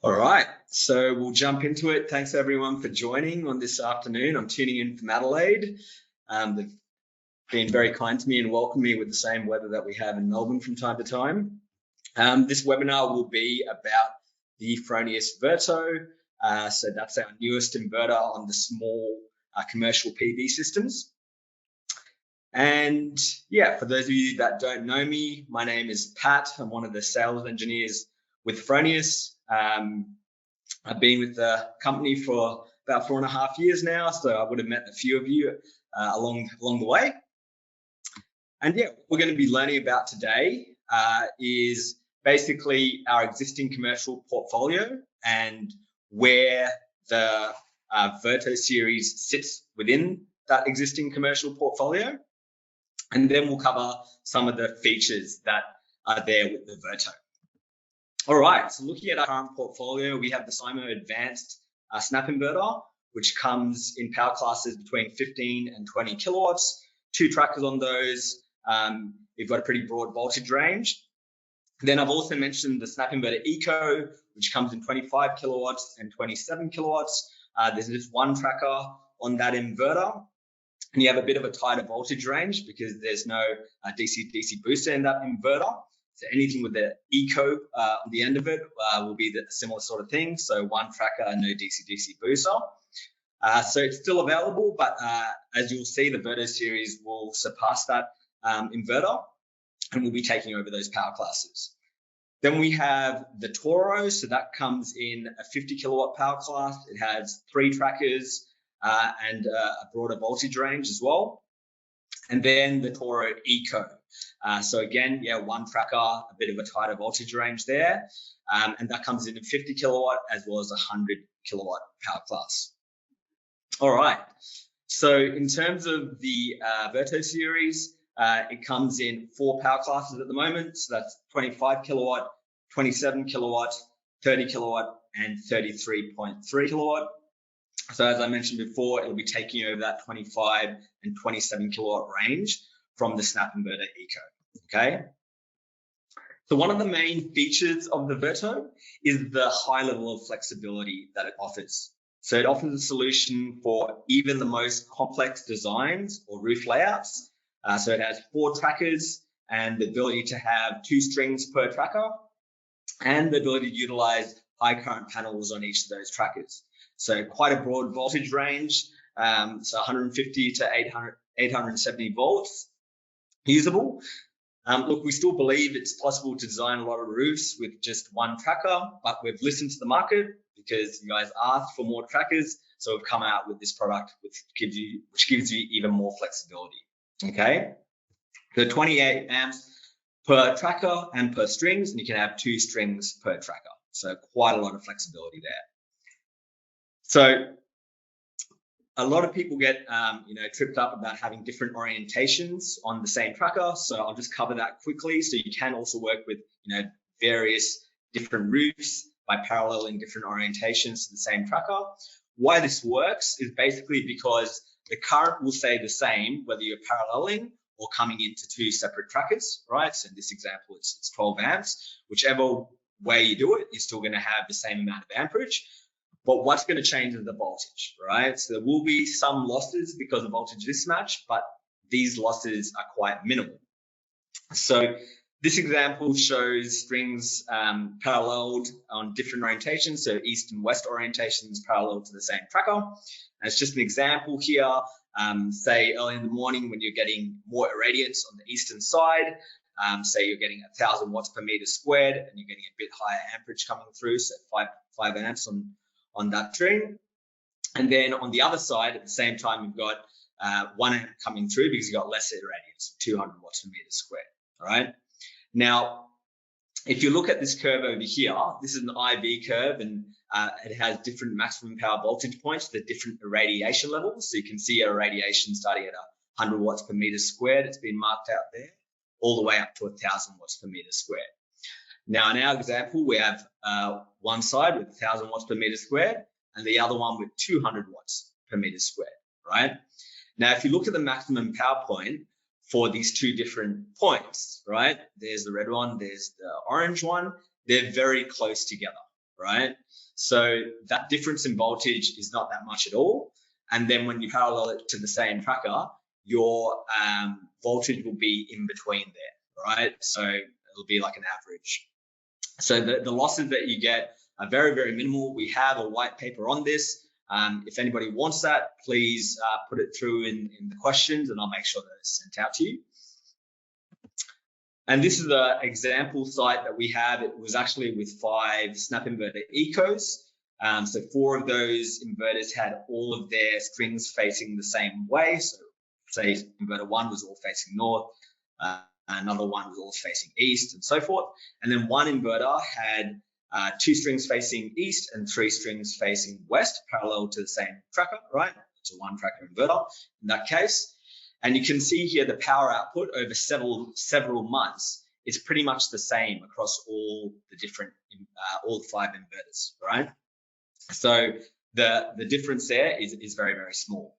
All right, so we'll jump into it. Thanks everyone for joining on this afternoon. I'm tuning in from Adelaide. They've been very kind to me and welcomed me with the same weather that we have in Melbourne from time to time. This webinar will be about the Fronius Verto. So that's our newest inverter on the small commercial PV systems. And yeah, for those of you that don't know me, my name is Pat. I'm one of the sales engineers with Fronius. I've been with the company for about 4.5 years now, so I would have met a few of you along the way. And yeah, what we're going to be learning about today is basically our existing commercial portfolio and where the Verto series sits within that existing commercial portfolio. And then we'll cover some of the features that are there with the Verto. All right, so looking at our current portfolio, we have the SIMO Advanced SnapINverter, which comes in power classes between 15 and 20 kilowatts, 2 trackers on those. We've got a pretty broad voltage range. Then I've also mentioned the SnapINverter Eco, which comes in 25 kilowatts and 27 kilowatts. There's just 1 tracker on that inverter. And you have a bit of a tighter voltage range because there's no DC-DC booster in that inverter. So anything with the Eco on the end of it will be the similar sort of thing. So 1 tracker, no DC-DC booster. So it's still available, but as you'll see, the Verto series will surpass that inverter and we'll be taking over those power classes. Then we have the Toro. So that comes in a 50 kilowatt power class. It has 3 trackers and a broader voltage range as well. And then the Toro Eco. So again, yeah, 1 tracker, a bit of a tighter voltage range there. And that comes in a 50 kilowatt as well as a 100 kilowatt power class. All right. So in terms of the Verto series, it comes in 4 power classes at the moment. So that's 25 kilowatt, 27 kilowatt, 30 kilowatt, and 33.3 kilowatt. So as I mentioned before, it'll be taking over that 25 and 27 kilowatt range from the SnapINverter Eco, okay? So one of the main features of the Verto is the high level of flexibility that it offers. So it offers a solution for even the most complex designs or roof layouts. So it has 4 trackers and the ability to have 2 strings per tracker and the ability to utilize high current panels on each of those trackers. So quite a broad voltage range, so 150 to 870 volts usable. Look, we still believe it's possible to design a lot of roofs with just 1 tracker, but we've listened to the market because you guys asked for more trackers. So we've come out with this product which gives you even more flexibility. Okay, the 28 amps per tracker and per strings, and you can have 2 strings per tracker. So quite a lot of flexibility there. So a lot of people get tripped up about having different orientations on the same tracker. So I'll just cover that quickly. So you can also work with various different roofs by paralleling different orientations to the same tracker. Why this works is basically because the current will stay the same whether you're paralleling or coming into 2 separate trackers, right? So in this example, it's 12 amps. Whichever way you do it, you're still going to have the same amount of amperage. But what's going to change is the voltage, right? So there will be some losses because of voltage mismatch, but these losses are quite minimal. So this example shows strings paralleled on different orientations, so east and west orientations parallel to the same tracker. And it's just an example here. Say early in the morning when you're getting more irradiance on the eastern side, say you're getting 1,000 watts per meter squared and you're getting a bit higher amperage coming through, so 5 amps on that string. And then on the other side, at the same time, you've got 1 amp coming through because you've got less irradiance, 200 watts per meter squared, all right? Now, if you look at this curve over here, this is an IV curve and it has different maximum power voltage points, the different irradiation levels. So you can see irradiation starting at 100 watts per meter squared. It's been marked out there, all the way up to 1,000 watts per meter squared. Now, in our example, we have one side with 1,000 watts per meter squared and the other one with 200 watts per meter squared, right? Now, if you look at the maximum power point for these 2 different points, right? There's the red one, there's the orange one. They're very close together, right? So that difference in voltage is not that much at all. And then when you parallel it to the same tracker, your voltage will be in between there, right? So it'll be like an average. So the losses that you get are very, very minimal. We have a white paper on this. If anybody wants that, please put it through in the questions and I'll make sure that it's sent out to you. And this is the example site that we have. It was actually with 5 SnapINverter Ecos. So 4 of those inverters had all of their strings facing the same way. So say inverter 1 was all facing north, another one was all facing east and so forth. And then one inverter had 2 strings facing east and 3 strings facing west, parallel to the same tracker, right? It's a 1-tracker inverter in that case. And you can see here the power output over several months is pretty much the same across all the different, all 5 inverters, right? So the difference there is very, very small.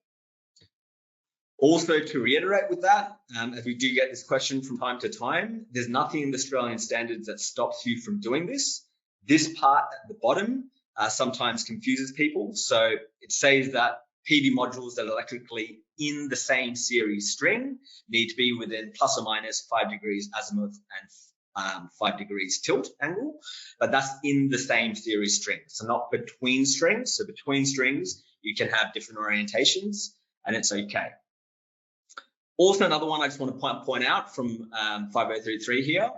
Also, to reiterate with that, as we do get this question from time to time, there's nothing in the Australian standards that stops you from doing this. This part at the bottom sometimes confuses people. So it says that PV modules that are electrically in the same series string need to be within plus or minus 5 degrees azimuth and 5 degrees tilt angle, but that's in the same series string, so not between strings. So between strings, you can have different orientations and it's okay. Also, another one I just want to point out from 5033 here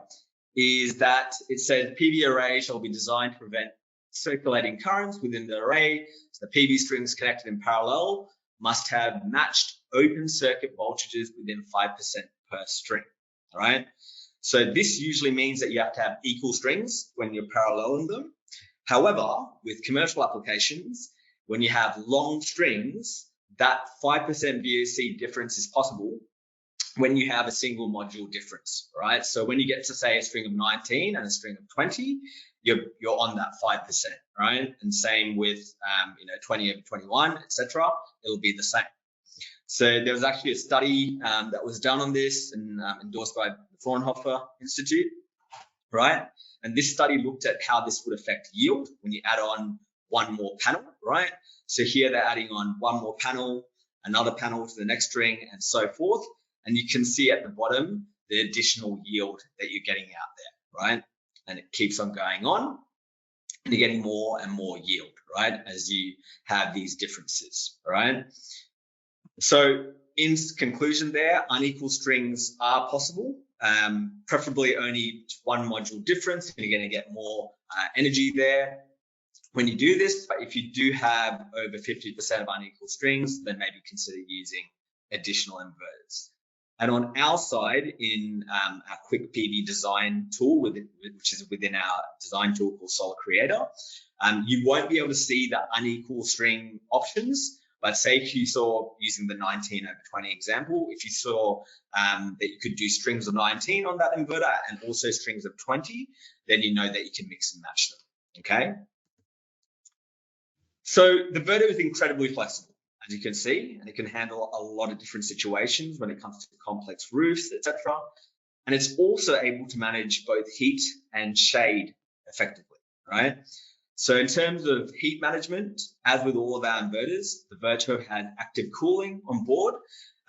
is that it says PV array shall be designed to prevent circulating currents within the array. So the PV strings connected in parallel must have matched open circuit voltages within 5% per string, all right? So this usually means that you have to have equal strings when you're paralleling them. However, with commercial applications, when you have long strings, that 5% VOC difference is possible when you have a single module difference, right? So when you get to say a string of 19 and a string of 20, you're on that 5%, right? And same with 20 over 21, etc. It'll be the same. So there was actually a study that was done on this and endorsed by the Fraunhofer Institute, right? And this study looked at how this would affect yield when you add on one more panel, right? So here they're adding on one more panel, another panel to the next string, and so forth. And you can see at the bottom the additional yield that you're getting out there, right? And it keeps on going on, and you're getting more and more yield, right? As you have these differences, right? So in conclusion there, unequal strings are possible, preferably only one module difference, and you're going to get more energy there when you do this. But if you do have over 50% of unequal strings, then maybe consider using additional inverters. And on our side, in our quick PV design tool, which is within our design tool called Solar Creator, you won't be able to see the unequal string options. But say if you saw, using the 19 over 20 example, if you saw that you could do strings of 19 on that inverter and also strings of 20, then you know that you can mix and match them, okay? So the Verto is incredibly flexible, as you can see, and it can handle a lot of different situations when it comes to complex roofs, etc. And it's also able to manage both heat and shade effectively, right? So in terms of heat management, as with all of our inverters, the Verto has active cooling on board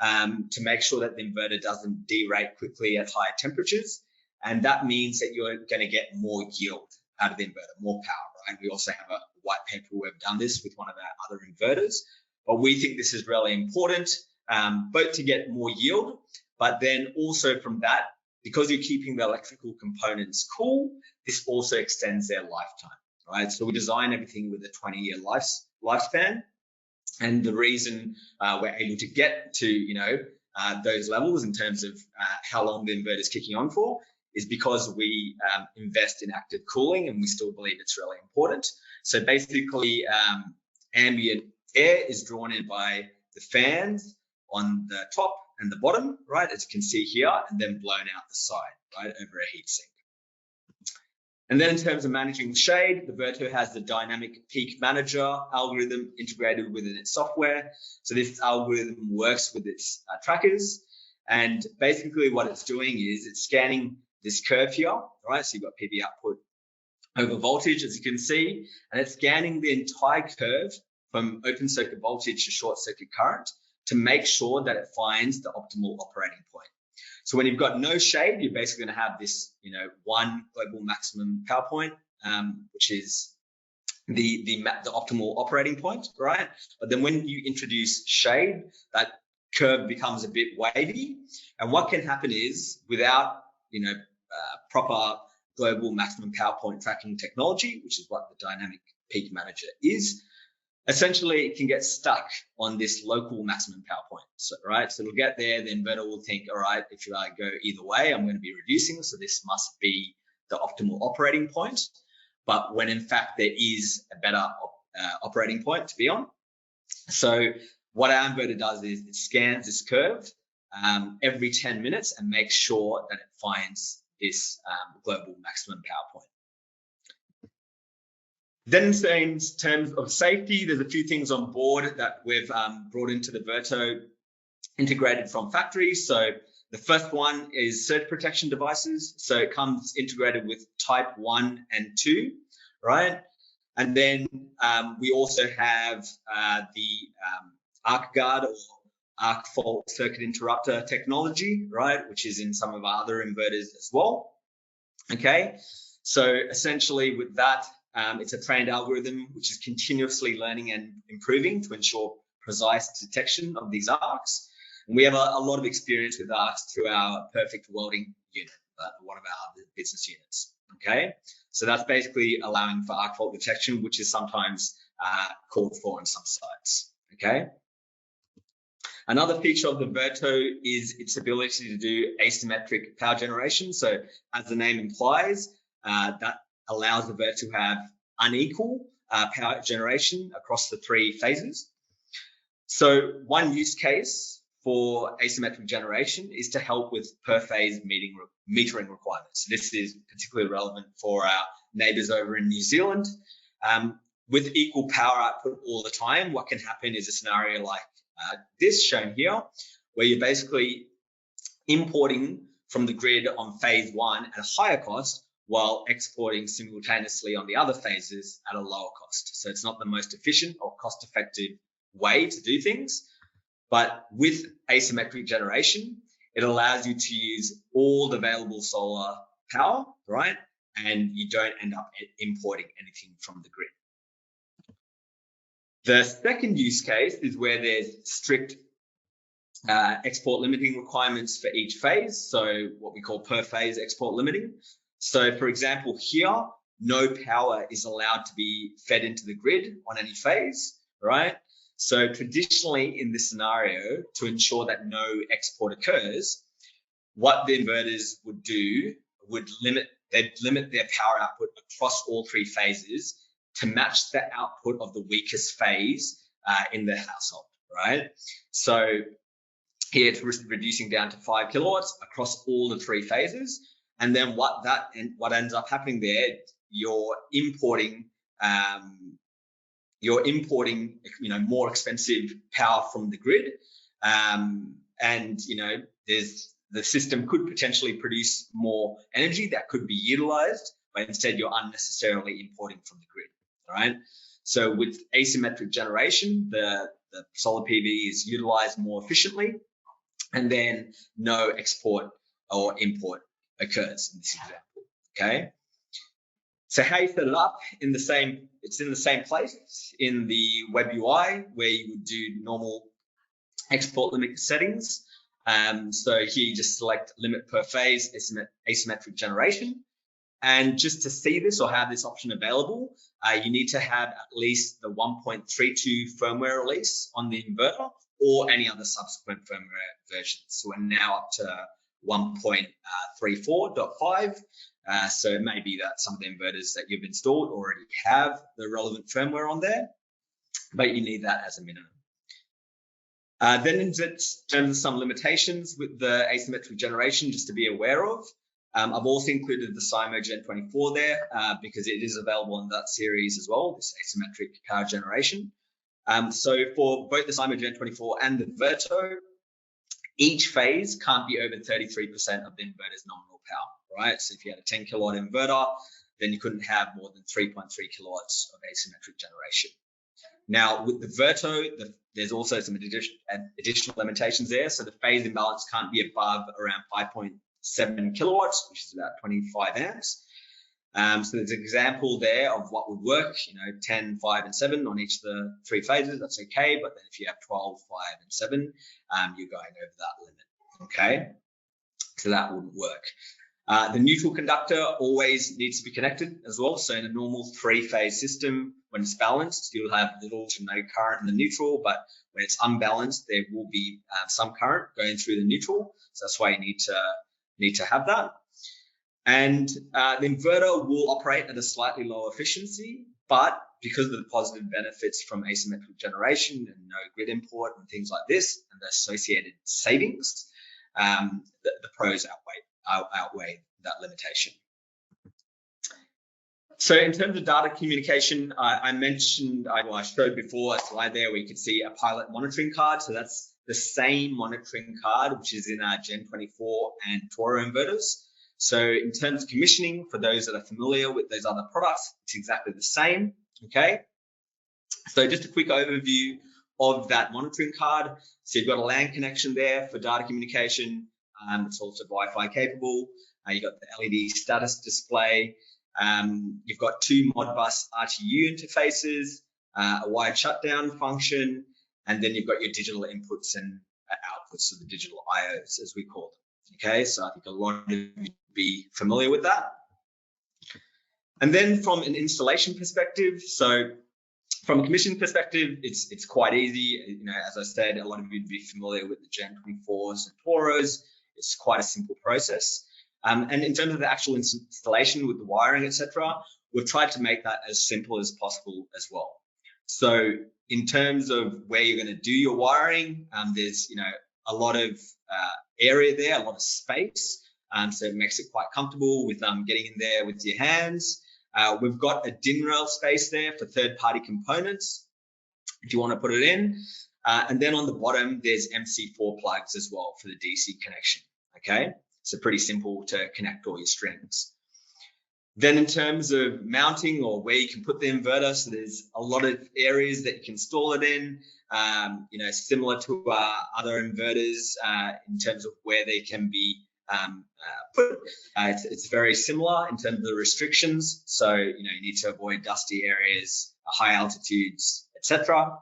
to make sure that the inverter doesn't derate quickly at higher temperatures. And that means that you're going to get more yield out of the inverter, more power, right? We also have a white paper where we've done this with one of our other inverters. But we think this is really important, both to get more yield, but then also from that, because you're keeping the electrical components cool, this also extends their lifetime, right? So we design everything with a 20-year lifespan. And the reason we're able to get to, those levels in terms of how long the inverter is kicking on for is because we invest in active cooling, and we still believe it's really important. So basically, ambient air is drawn in by the fans on the top and the bottom, right, as you can see here, and then blown out the side, right, over a heat sink. And then in terms of managing the shade, the Verto has the dynamic peak manager algorithm integrated within its software. So this algorithm works with its trackers, and basically what it's doing is it's scanning this curve here, right? So you've got PV output over voltage, as you can see, and it's scanning the entire curve from open circuit voltage to short circuit current to make sure that it finds the optimal operating point. So when you've got no shade, you're basically going to have this, one global maximum power point, which is the optimal operating point, right? But then when you introduce shade, that curve becomes a bit wavy. And what can happen is, without proper global maximum power point tracking technology, which is what the dynamic peak manager is, essentially it can get stuck on this local maximum power point, right? So it'll get there, the inverter will think, all right, if I go either way, I'm going to be reducing, so this must be the optimal operating point. But when in fact there is a better operating point to be on. So what our inverter does is it scans this curve every 10 minutes and makes sure that it finds this global maximum power point. Then in terms of safety, there's a few things on board that we've brought into the Verto integrated from factory. So the first one is surge protection devices. So it comes integrated with type 1 and 2, right? And then we also have the arc guard or arc fault circuit interrupter technology, right? Which is in some of our other inverters as well. Okay, so essentially with that, it's a trained algorithm which is continuously learning and improving to ensure precise detection of these arcs. And we have a lot of experience with arcs through our perfect welding unit, one of our other business units. Okay, so that's basically allowing for arc fault detection, which is sometimes called for on some sites. Okay. Another feature of the Verto is its ability to do asymmetric power generation. So as the name implies, that allows the Verto to have unequal power generation across the 3 phases. So one use case for asymmetric generation is to help with per phase metering requirements. So this is particularly relevant for our neighbors over in New Zealand. With equal power output all the time, what can happen is a scenario like this shown here, where you're basically importing from the grid on phase 1 at a higher cost while exporting simultaneously on the other phases at a lower cost. So it's not the most efficient or cost-effective way to do things. But with asymmetric generation, it allows you to use all the available solar power, right? And you don't end up importing anything from the grid. The second use case is where there's strict export limiting requirements for each phase. So what we call per phase export limiting. So for example, here, no power is allowed to be fed into the grid on any phase, right? So traditionally in this scenario, to ensure that no export occurs, what the inverters would do would they'd limit their power output across all 3 phases to match the output of the weakest phase in the household, right? So here it's reducing down to 5 kilowatts across all the 3 phases. And then what ends up happening there, you're importing more expensive power from the grid. The system could potentially produce more energy that could be utilized, but instead you're unnecessarily importing from the grid. All right. So with asymmetric generation, the solar PV is utilized more efficiently, and then no export or import occurs in this example. Okay. So how you set it up it's in the same place in the web UI where you would do normal export limit settings. So here you just select limit per phase asymmetric generation. And just to see this or have this option available, you need to have at least the 1.32 firmware release on the inverter or any other subsequent firmware versions. So we're now up to 1.34.5. So it may be that some of the inverters that you've installed already have the relevant firmware on there, but you need that as a minimum. Then in terms of some limitations with the asymmetric generation, just to be aware of, I've also included the SIMO Gen 24 there because it is available on that series as well, this asymmetric power generation. So for both the SIMO Gen 24 and the Verto, each phase can't be over 33% of the inverter's nominal power, right? So if you had a 10 kilowatt inverter, then you couldn't have more than 3.3 kilowatts of asymmetric generation. Now, with the Verto, there's also some additional limitations there. So the phase imbalance can't be above around 5.7 kilowatts, which is about 25 amps. So there's an example there of what would work, 10, 5, and 7 on each of the 3 phases. That's okay. But then if you have 12, 5, and 7, you're going over that limit. Okay. So that wouldn't work. The neutral conductor always needs to be connected as well. So in a normal 3-phase system, when it's balanced, you'll have little to no current in the neutral, but when it's unbalanced, there will be some current going through the neutral. So that's why you need to have that. And the inverter will operate at a slightly lower efficiency, but because of the positive benefits from asymmetric generation and no grid import and things like this, and the associated savings, the pros outweigh that limitation. So in terms of data communication, I showed before a slide there where you could see a pilot monitoring card. So that's the same monitoring card, which is in our Gen 24 and Toro inverters. So in terms of commissioning, for those that are familiar with those other products, it's exactly the same, okay? So just a quick overview of that monitoring card. So you've got a LAN connection there for data communication. It's also Wi-Fi capable. You've got the LED status display. You've got 2 Modbus RTU interfaces, a wired shutdown function, and then you've got your digital inputs and outputs, so the digital IOs, as we call them. Okay, so I think a lot of you would be familiar with that. And then from an installation perspective, so from a commissioning perspective, it's quite easy. As I said, a lot of you would be familiar with the Gen 24s and Toros. It's quite a simple process. And in terms of the actual installation with the wiring, etc., we've tried to make that as simple as possible as well. So in terms of where you're going to do your wiring, there's a lot of area there, a lot of space. So it makes it quite comfortable with getting in there with your hands. We've got a DIN rail space there for third-party components if you want to put it in. And then on the bottom, there's MC4 plugs as well for the DC connection. Okay, so pretty simple to connect all your strings. Then in terms of mounting or where you can put the inverter, so there's a lot of areas that you can install it in, similar to other inverters in terms of where they can be put. It's very similar in terms of the restrictions. So, you need to avoid dusty areas, high altitudes, etc.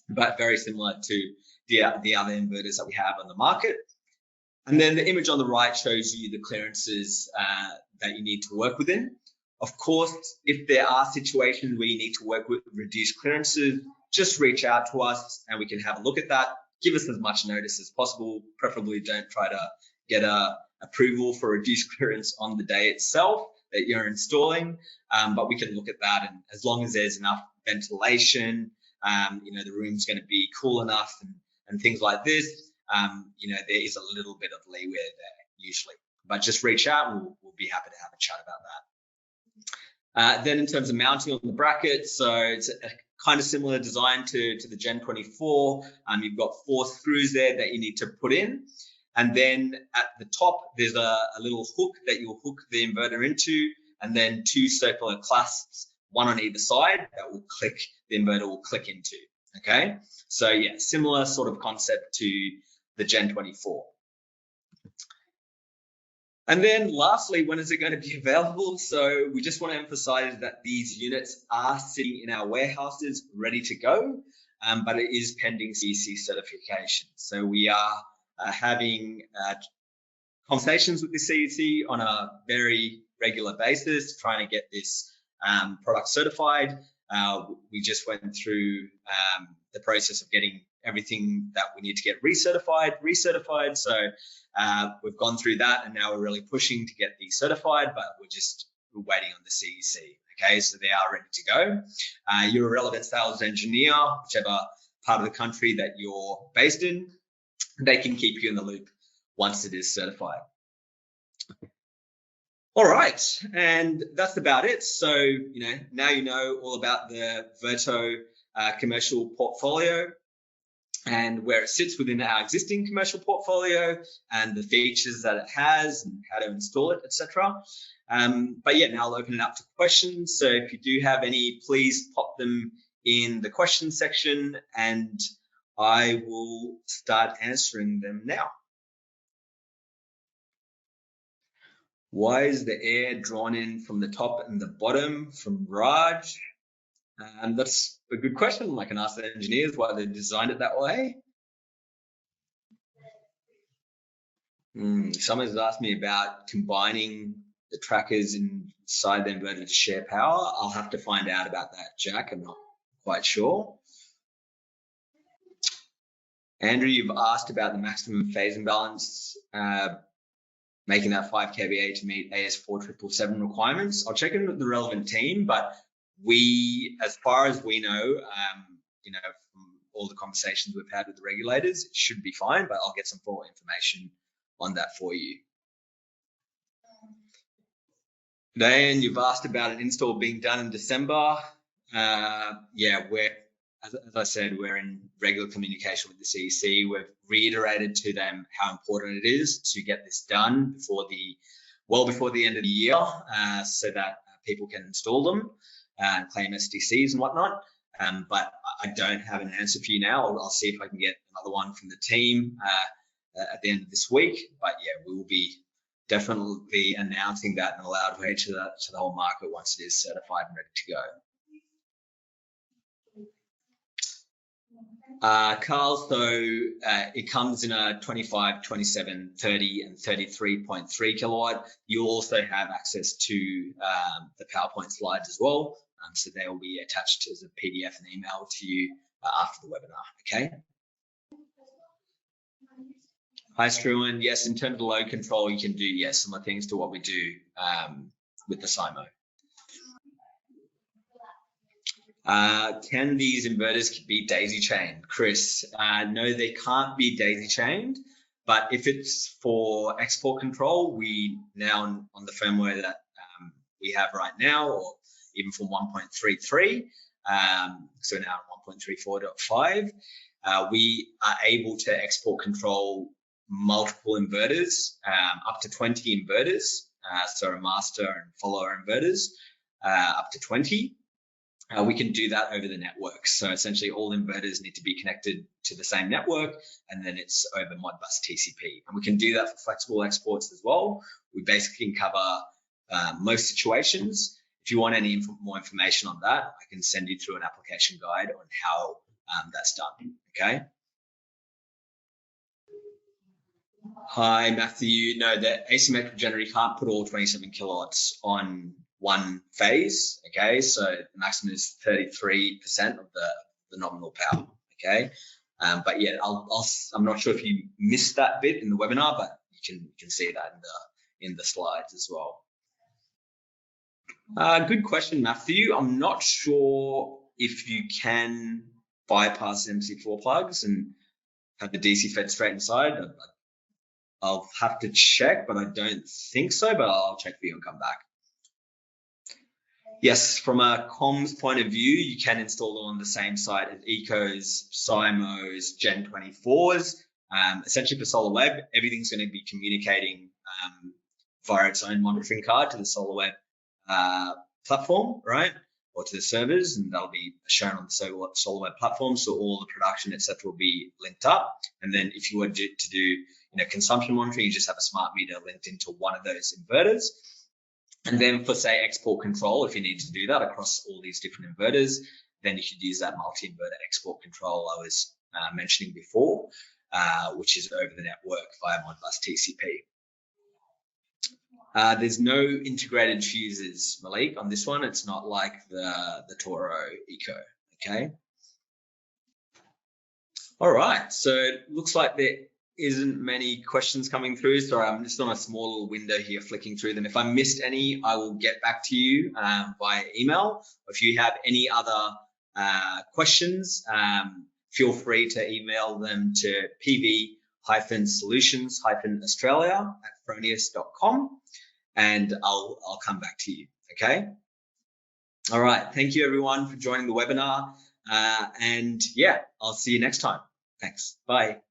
But very similar to the other inverters that we have on the market. And then the image on the right shows you the clearances that you need to work within. Of course, if there are situations where you need to work with reduced clearances, just reach out to us and we can have a look at that. Give us as much notice as possible. Preferably don't try to get approval for reduced clearance on the day itself that you're installing, but we can look at that. And as long as there's enough ventilation, the room's going to be cool enough and things like this, there is a little bit of leeway there usually. But just reach out and we'll be happy to have a chat about that. Then in terms of mounting on the bracket, so it's a kind of similar design to the Gen 24. You've got 4 screws there that you need to put in. And then at the top, there's a little hook that you'll hook the inverter into, and then 2 circular clasps, one on either side that will click, the inverter will click into. Okay, so yeah, similar sort of concept to the Gen 24. And then lastly, when is it going to be available? So we just want to emphasize that these units are sitting in our warehouses ready to go, but it is pending CEC certification. So we are having conversations with the CEC on a very regular basis, trying to get this product certified. We just went through the process of getting everything that we need to get recertified. So we've gone through that, and now we're really pushing to get these certified, but we're waiting on the CEC. Okay, so they are ready to go. You're a relevant sales engineer, whichever part of the country that you're based in, they can keep you in the loop once it is certified. All right, and that's about it. So, now you know all about the Verto commercial portfolio and where it sits within our existing commercial portfolio and the features that it has and how to install it, etc. But yeah, now I'll open it up to questions. So if you do have any, please pop them in the questions section and I will start answering them now. Why is the air drawn in from the top and the bottom? From Raj. That's a good question. I can ask the engineers why they designed it that way. Someone's asked me about combining the trackers inside the inverter to share power. I'll have to find out about that, Jack. I'm not quite sure. Andrew, you've asked about the maximum phase imbalance, making that 5 kVA to meet AS4777 requirements. I'll check in with the relevant team, but we, as far as we know, from all the conversations we've had with the regulators, it should be fine, but I'll get some full information on that for you. Dan, you've asked about an install being done in December. Yeah, as I said, we're in regular communication with the CEC. We've reiterated to them how important it is to get this done before the end of the year, so that people can install them and claim SDCs and whatnot. But I don't have an answer for you now. I'll see if I can get another one from the team at the end of this week. But yeah, we will be definitely announcing that in a loud way to the whole market once it is certified and ready to go. Carl, so it comes in a 25, 27, 30, and 33.3 kilowatt. You also have access to the PowerPoint slides as well. So they will be attached as a PDF and email to you after the webinar, okay? Hi, Struan. Yes, in terms of load control, you can do, yes, similar things to what we do with the SIMO. Can these inverters be daisy chained? Chris, no, they can't be daisy chained, but if it's for export control, we now on the firmware that we have right now, or even from 1.33, so now 1.34.5, we are able to export control multiple inverters, up to 20 inverters, so a master and follower inverters, up to 20. We can do that over the network. So essentially all inverters need to be connected to the same network, and then it's over Modbus TCP. And we can do that for flexible exports as well. We basically can cover most situations. If you want any more information on that, I can send you through an application guide on how that's done, okay? Hi, Matthew. No, the asymmetric generator can't put all 27 kilowatts on one phase, okay? So the maximum is 33% of the nominal power, okay? But yeah, I'm not sure if you missed that bit in the webinar, but you can see that in the slides as well. Good question, Matthew. I'm not sure if you can bypass MC4 plugs and have the DC fed straight inside. I'll have to check, but I don't think so, but I'll check for you and come back. Yes, from a comms point of view, you can install them on the same site as Ecos, SIMOs, Gen 24s. Essentially for SolarWeb, everything's going to be communicating via its own monitoring card to the SolarWeb platform, right? Or to the servers, and that'll be shown on the SolarWeb platform. So all the production, etc., will be linked up. And then if you were to do consumption monitoring, you just have a smart meter linked into one of those inverters. And then for, say, export control, if you need to do that across all these different inverters, then you could use that multi-inverter export control I was mentioning before, which is over the network via Modbus TCP. There's no integrated fuses, Malik, on this one. It's not like the Toro Eco, okay? All right, so it looks like there isn't many questions coming through. Sorry, I'm just on a small little window here flicking through them. If I missed any, I will get back to you via email. If you have any other questions, feel free to email them to pv-solutions-australia@fronius.com, and I'll come back to you, okay? All right, thank you everyone for joining the webinar, and yeah, I'll see you next time. Thanks, bye.